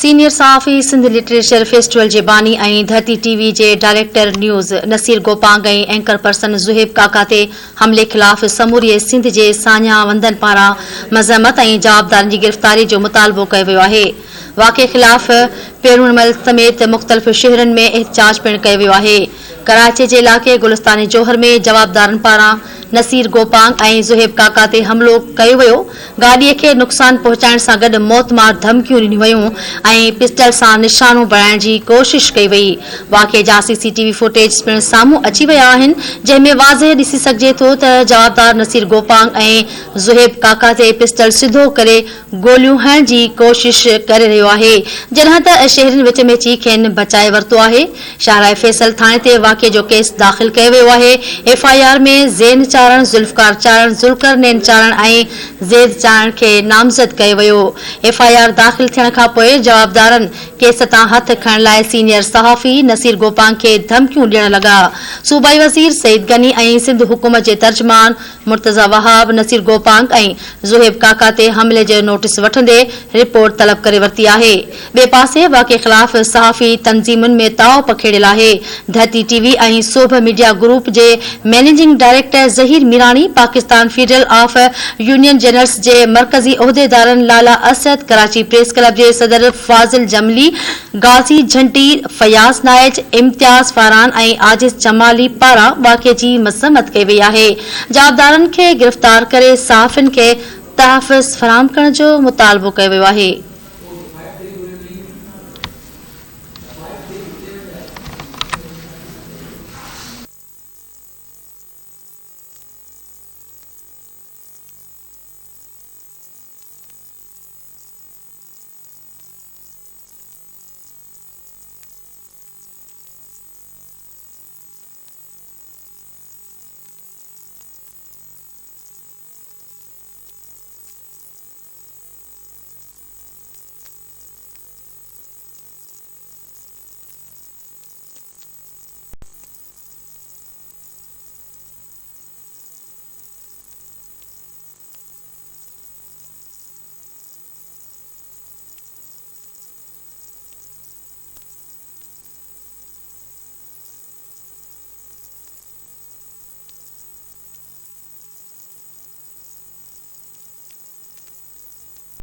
Senior सहाफ़ी Sindh literature festival जे बानी ऐं धरती टीवी जे डायरेक्टर न्यूज़ नसीर गोपांग ऐं एंकर पर्सन ज़ुहेब काका ते हमले ख़िलाफ़ समूरी सिंध जे सान्या वंदन पारां मज़म्मत ऐं जवाबदारनि जी गिरफ़्तारी जो मुतालबो कयो वियो आहे। वाक़े ख़िलाफ़ पेरूमल समेत मुख़्तलिफ़ शहरनि में एहतजाज पिणु कयो वियो आहे। कराची जे इलाक़े गुलिस्तान जोहर में जवाबदारनि पारां नसीर गोपांग ऐं ज़ुहेब काका ते हमलो कयो वियो। गाॾीअ खे नुक़सान पहुचाइण सां गॾु मौतमार धमकियूं ॾिनियूं वयूं ऐं पिस्टल सां निशानो बणाइण जी कोशिश कई वई। वाक़े जा सीसीटीवी फुटेज पिणु साम्हूं अची विया आहिनि, जंहिं में वाज़े ॾिसी सघिजे थो त जवाबदार नसीर गोपांग ऐं ज़ुहेब काका ते पिस्टल सिधो करे गोलियूं हणण जी कोशिश करे रहियो आहे, जॾहिं त शहरनि विच में अची खेनि बचाए वरितो आहे। शाहराए फैसल थाणे ते वाक़े जो केस दाख़िल कयो वियो आहे। FIR में ज़ैन चारण, ज़ुल्फ़कार चारण, ज़ुल्करनैन चारण ऐं ज़ैद चारण खे नामज़द कयो वियो। FIR दाख़िल थियण खां पोइ जवाबदारनि केस तां हथ खणण लाइ सीनियर सहाफ़ी नसीर गोपांग खे धमकियूं ॾियण लॻा। सूबाई वज़ीर सईद गनी ऐं सिंध हुकूमत जे तर्जुमान मुर्तज़ा वहाब नसीर गोपांग ऐं ज़ुहेब काका ते हमले जो नोटिस वठंदे रिपोर्ट तलब करे वरिती आहे। ॿिए पासे वाक़े ख़िलाफ़ सहाफ़ी तंज़ीमुनि में ताव पखेड़ियल आहे। धरती टीवी ऐं सोभ मीडिया ग्रुप जे managing director Zaheer Mirani, Pakistan federal of union journalists जे मरकज़ी उहिदेदारनि लाला असद, कराची प्रेस क्लब जे सदर फाज़िल जमली, गाज़ी झंटी, फयाज़ नाइज, इम्तियाज़ फारान ऐं आजिज़ जमाली पारां वाक़े जी मज़म्मत कई वई आहे। जवाबदारनि खे गिरफ़्तार करे सहाफ़ियुनि खे तहफ़्फ़ुज़ फ़राहम करण जो मुतालबो कयो वियो आहे।